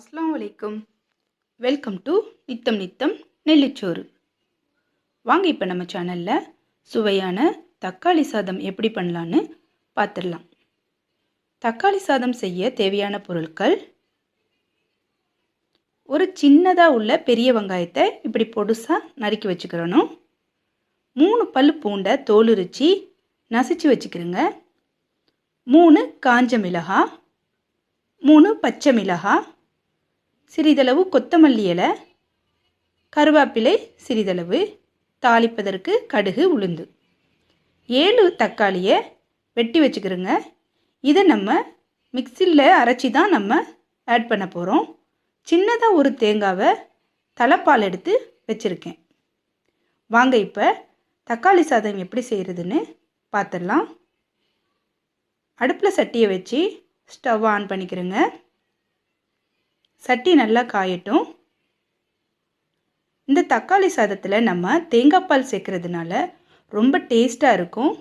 अस्सलामु अलैकुम welcome to நித்தம் நித்தம் நெல்லுச்சோறு. வாங்க இப்போ நம்ம சேனலில் சுவையான தக்காளி சாதம் எப்படி பண்ணலான்னு பார்த்துடலாம். தக்காளி சாதம் செய்ய தேவையான பொருட்கள்: ஒரு சின்னதாக உள்ள பெரிய வெங்காயத்தை இப்படி பொடுசாக நறுக்கி வச்சுக்கிறணும். 3 பல் பூண்டை தோல் உரித்து நசிச்சு வச்சுக்கிறோங்க. 3 காஞ்ச மிளகாய், 3 பச்சை மிளகாய், சிறிதளவு கொத்தமல்லி இலை, கருவேப்பிலை சிறிதளவு, தாளிப்பதற்கு கடுகு உளுந்து. 7 தக்காளியை வெட்டி வச்சுக்கிறோங்க. இதை நம்ம மிக்சியில் அரைச்சி தான் நம்ம ஆட் பண்ண போகிறோம். சின்னதாக ஒரு தேங்காவை தலைப்பால் எடுத்து வச்சுருக்கேன். வாங்க இப்போ தக்காளி சாதம் எப்படி செய்கிறதுன்னு பார்த்துடலாம். அடுப்பில் சட்டியை வச்சு ஸ்டவ் ஆன் பண்ணிக்கிறோங்க. சட்டி நல்லா காயட்டும். இந்த தக்காளி சாதத்தில் நம்ம தேங்காய் பால் சேர்க்கறதுனால ரொம்ப டேஸ்ட்டாக இருக்கும்.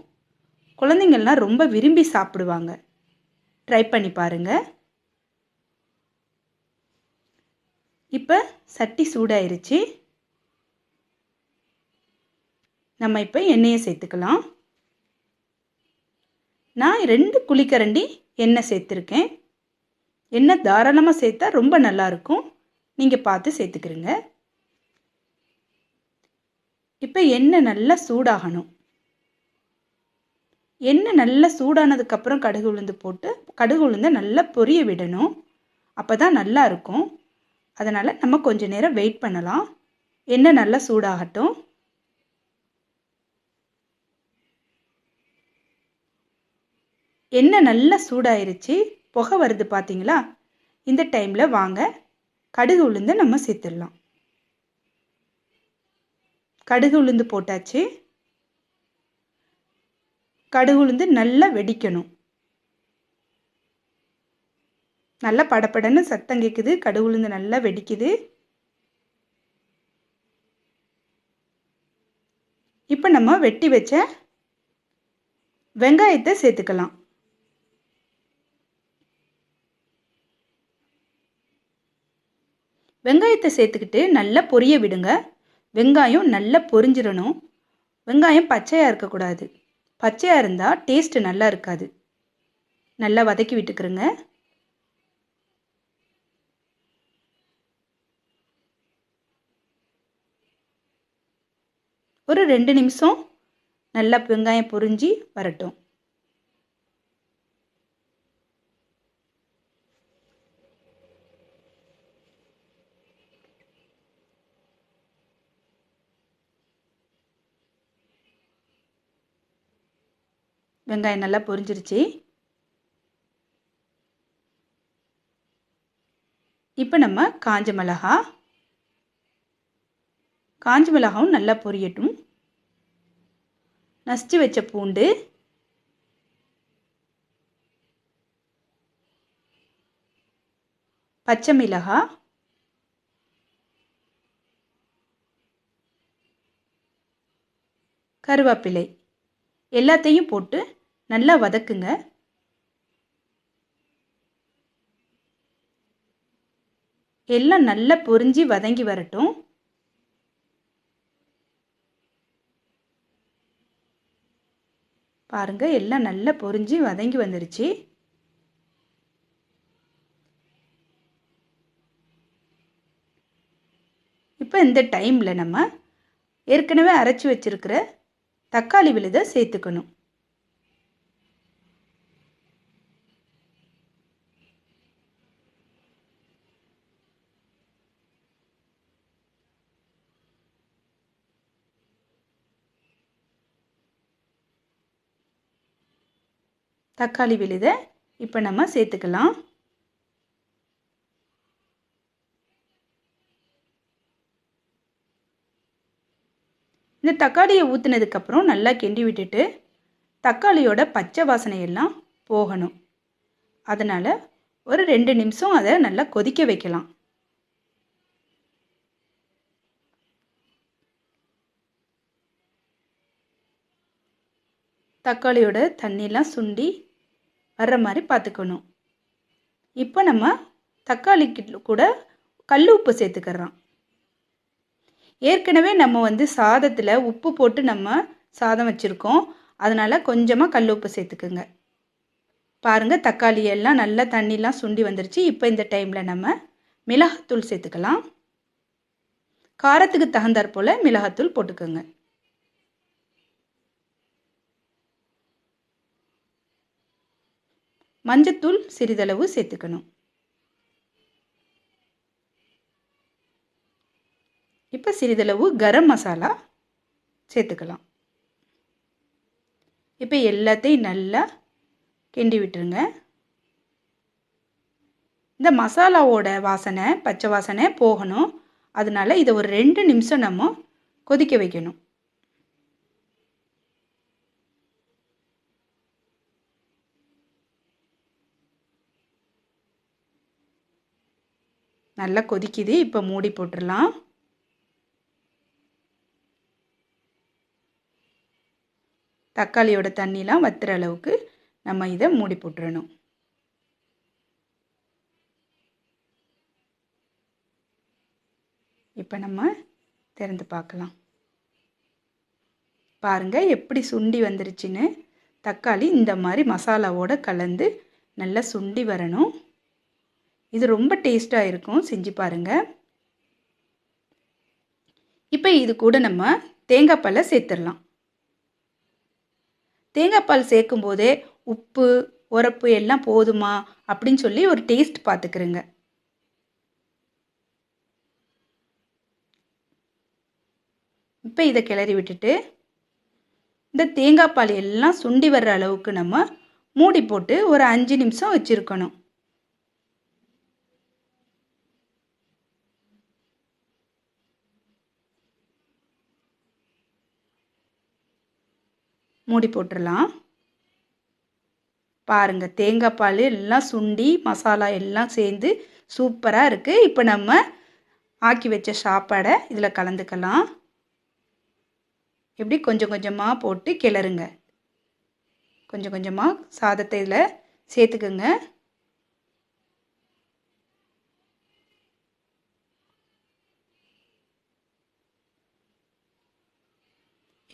குழந்தைங்கள்லாம் ரொம்ப விரும்பி சாப்பிடுவாங்க. ட்ரை பண்ணி பாருங்கள். இப்போ சட்டி சூடாயிருச்சு. நம்ம இப்போ எண்ணெயை சேர்த்துக்கலாம். நான் 2 குழிக்கரண்டி எண்ணெய் சேர்த்துருக்கேன். எண்ணெய் தாராளமாக சேர்த்தா ரொம்ப நல்லாயிருக்கும். நீங்கள் பார்த்து சேர்த்துக்கிறீங்க. இப்போ எண்ணெய் நல்லா சூடாகணும். எண்ணெய் நல்லா சூடானதுக்கப்புறம் கடுகு உளுந்து போட்டு கடுகு உளுந்தை நல்லா பொரிய விடணும். அப்போ தான் நல்லா இருக்கும். அதனால் நம்ம கொஞ்சம் நேரம் வெயிட் பண்ணலாம். எண்ணெய் நல்லா சூடாகட்டும். எண்ணெய் நல்லா சூடாயிருச்சு. புகை வருது பார்த்தீங்களா? இந்த டைமில் வாங்க கடுகு உளுந்தை நம்ம சேர்த்துடலாம். கடுகு உளுந்து போட்டாச்சு. கடுகு உளுந்து நல்லா வெடிக்கணும். நல்லா படப்படன்னு சத்தம் கேட்குது. கடுகு உளுந்து நல்லா வெடிக்குது. இப்போ நம்ம வெட்டி வச்ச வெங்காயத்தை சேர்த்துக்கலாம். வெங்காயத்தை சேர்த்துக்கிட்டு நல்லா பொரிய விடுங்க. வெங்காயம் நல்லா பொரிஞ்சிடணும். வெங்காயம் பச்சையாக இருக்கக்கூடாது. பச்சையாக இருந்தால் டேஸ்ட்டு நல்லா இருக்காது. நல்லா வதக்கி விட்டுக்கிறோங்க. ஒரு 2 நிமிஷம் நல்லா வெங்காயம் பொரிஞ்சு வரட்டும். வெங்காயம் நல்லா பொரிஞ்சிருச்சு. இப்போ நம்ம காஞ்ச மிளகாவும் நல்லா பொரியட்டும். நசிச்சு வச்ச பூண்டு, பச்சை மிளகாய், கருவேப்பிலை எல்லாத்தையும் போட்டு நல்லா வதக்குங்க. எல்லாம் நல்லா பொரிஞ்சு வதங்கி வரட்டும். பாருங்க, எல்லாம் நல்லா பொரிஞ்சு வதங்கி வந்துருச்சு. இப்போ இந்த டைமில் நம்ம ஏற்கனவே அரைச்சி வச்சிருக்கிற தக்காளி விழுதை சேர்த்துக்கணும். தக்காளி விழுதை இப்போ நம்ம சேர்த்துக்கலாம். இந்த தக்காளியை ஊற்றுனதுக்கப்புறம் நல்லா கிண்டி விட்டுட்டு தக்காளியோட பச்சை வாசனையெல்லாம் போகணும். அதனால் ஒரு 2 நிமிஷம் அதை நல்லா கொதிக்க வைக்கலாம். தக்காளியோட தண்ணியெல்லாம் சுண்டி வர்ற மாதிரி பார்த்துக்கணும். இப்போ நம்ம தக்காளிக்கு கூட கல் உப்பு சேர்த்துக்கிறோம். ஏற்கனவே நம்ம சாதத்தில் உப்பு போட்டு நம்ம சாதம் வச்சுருக்கோம். அதனால் கொஞ்சமாக கல் உப்பு சேர்த்துக்குங்க. பாருங்கள், தக்காளி எல்லாம் நல்லா தண்ணிலாம் சுண்டி வந்துருச்சு. இப்போ இந்த டைமில் நம்ம மிளகாத்தூள் சேர்த்துக்கலாம். காரத்துக்கு தகுந்தாற் போல் மிளகாத்தூள் போட்டுக்கோங்க. மஞ்சத்தூள் சிறிதளவு சேர்த்துக்கணும். இப்போ சிறிதளவு கரம் மசாலா சேர்த்துக்கலாம். இப்போ எல்லாத்தையும் நல்லா கிண்டி விட்டுருங்க. இந்த மசாலாவோட வாசனை, பச்சை வாசனை போகணும். அதனால இதை ஒரு 2 நிமிஷம் நம்ம கொதிக்க வைக்கணும். நல்லா கொதிக்குது. இப்போ மூடி போட்டுடலாம். தக்காளியோட தண்ணிலாம் வத்துற அளவுக்கு நம்ம இதை மூடி போட்டுறணும். இப்போ நம்ம திறந்து பார்க்கலாம். பாருங்கள் எப்படி சுண்டி வந்துருச்சுன்னு. தக்காளி இந்த மாதிரி மசாலாவோடு கலந்து நல்லா சுண்டி வரணும். இது ரொம்ப டேஸ்ட்டாக இருக்கும், செஞ்சு பாருங்கள். இப்போ இது கூட நம்ம தேங்காய் பாலை சேர்த்துடலாம். தேங்காய் பால் சேர்க்கும் போதே உப்பு உரப்பு எல்லாம் போதுமா அப்படின்னு சொல்லி ஒரு டேஸ்ட் பார்த்துக்கிறேங்க. இப்போ இதை கிளறி விட்டுட்டு இந்த தேங்காய் பால் எல்லாம் சுண்டி வர்ற அளவுக்கு நம்ம மூடி போட்டு ஒரு 5 நிமிஷம் வச்சுருக்கணும். மூடி போட்டுடலாம். பாருங்கள், தேங்காய் பால் எல்லாம் சுண்டி மசாலா எல்லாம் சேர்ந்து சூப்பராக இருக்குது. இப்போ நம்ம ஆக்கி வச்ச சாப்பாடை இதில் கலந்துக்கலாம். இப்படி கொஞ்சம் கொஞ்சமாக போட்டு கிளறுங்க. கொஞ்சம் கொஞ்சமாக சாதத்தை இதில் சேர்த்துக்குங்க.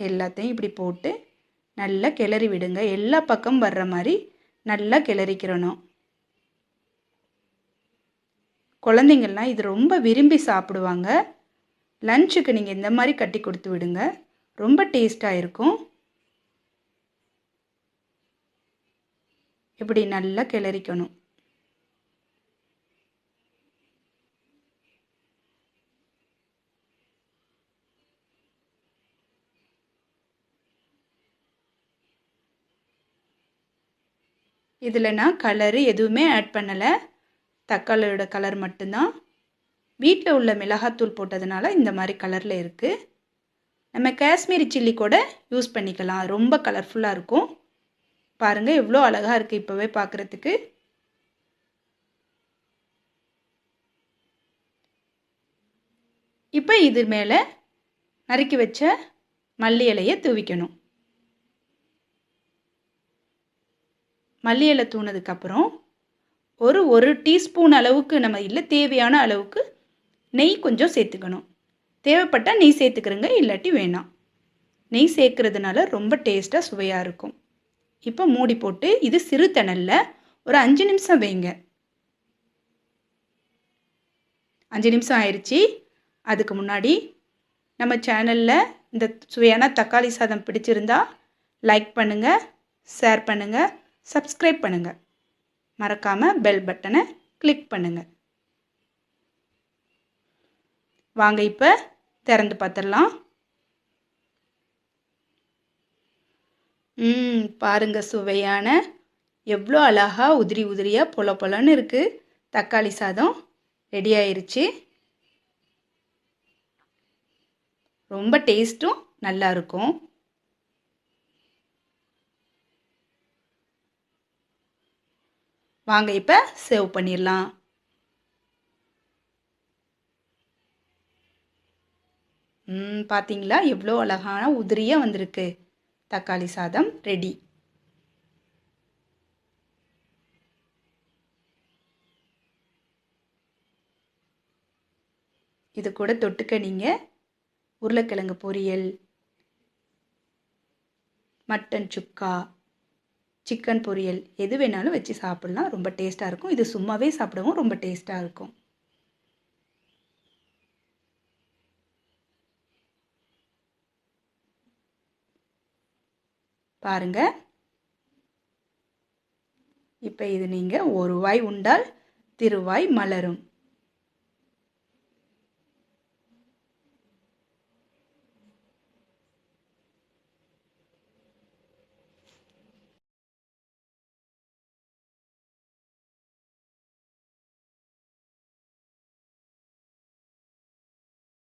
எல்லாத்தையும் இப்படி போட்டு நல்லா கிளறி விடுங்க. எல்லா பக்கம் வர்ற மாதிரி நல்லா கிளறிக்கிறணும். குழந்தைங்கள்லாம் இது ரொம்ப விரும்பி சாப்பிடுவாங்க. லஞ்சுக்கு நீங்கள் இந்த மாதிரி கட்டி கொடுத்து விடுங்க. ரொம்ப டேஸ்ட்டாக இருக்கும். இப்படி நல்லா கிளறிக்கணும். இதில் நான் கலரு எதுவுமே ஆட் பண்ணலை. தக்காளியோட கலர் மட்டும்தான். வீட்டில் உள்ள மிளகாத்தூள் போட்டதுனால இந்த மாதிரி கலரில் இருக்குது. நம்ம காஷ்மீரி சில்லி கூட யூஸ் பண்ணிக்கலாம். ரொம்ப கலர்ஃபுல்லாக இருக்கும். பாருங்கள் எவ்வளோ அழகாக இருக்குது இப்போவே பார்க்குறதுக்கு. இப்போ இது மேலே நறுக்கி வச்ச மல்லி இலையை தூவிக்கணும். மல்லி இலை தூனதுக்கப்புறம் ஒரு டீஸ்பூன் அளவுக்கு நம்ம தேவையான அளவுக்கு நெய் கொஞ்சம் சேர்த்துக்கணும். தேவைப்பட்டால் நெய் சேர்த்துக்கிறங்க, இல்லாட்டி வேணாம். நெய் சேர்க்கறதுனால ரொம்ப டேஸ்ட்டாக சுவையாக இருக்கும். இப்போ மூடி போட்டு இது சிறு தணலில் ஒரு 5 நிமிஷம் வைங்க. 5 நிமிஷம் ஆயிடுச்சு. அதுக்கு முன்னாடி நம்ம சேனலில் இந்த சுவையான தக்காளி சாதம் பிடிச்சிருந்தா லைக் பண்ணுங்கள், ஷேர் பண்ணுங்கள், சப்ஸ்கிரைப் பண்ணுங்கள். மறக்காமல் பெல் பட்டனை கிளிக் பண்ணுங்கள். வாங்க இப்போ திறந்து பார்த்துடலாம். பாருங்க, சுவையான எவ்வளோ அழகாக உதிரி உதிரியாக பொல பொலன்னு இருக்குது. தக்காளி சாதம் ரெடி ஆயிருச்சு. ரொம்ப டேஸ்ட்டும் நல்லா இருக்கும். வாங்க இப்போ சர்வ் பண்ணிடலாம். பார்த்தீங்களா எவ்வளோ அழகான உதிரியாக வந்திருக்கு. தக்காளி சாதம் ரெடி. இது கூட தொட்டுக்க நீங்கள் உருளைக்கிழங்கு பொரியல், மட்டன் சுக்கா, சிக்கன் பொரியல் எது வேணாலும் வச்சு சாப்பிட்லாம். ரொம்ப டேஸ்ட்டாக இருக்கும். இது சும்மாவே சாப்பிடவும் ரொம்ப டேஸ்ட்டாக இருக்கும். பாருங்க, இப்போ இது நீங்கள் ஒரு வாய் உண்டால் திருவாய் மலரும்.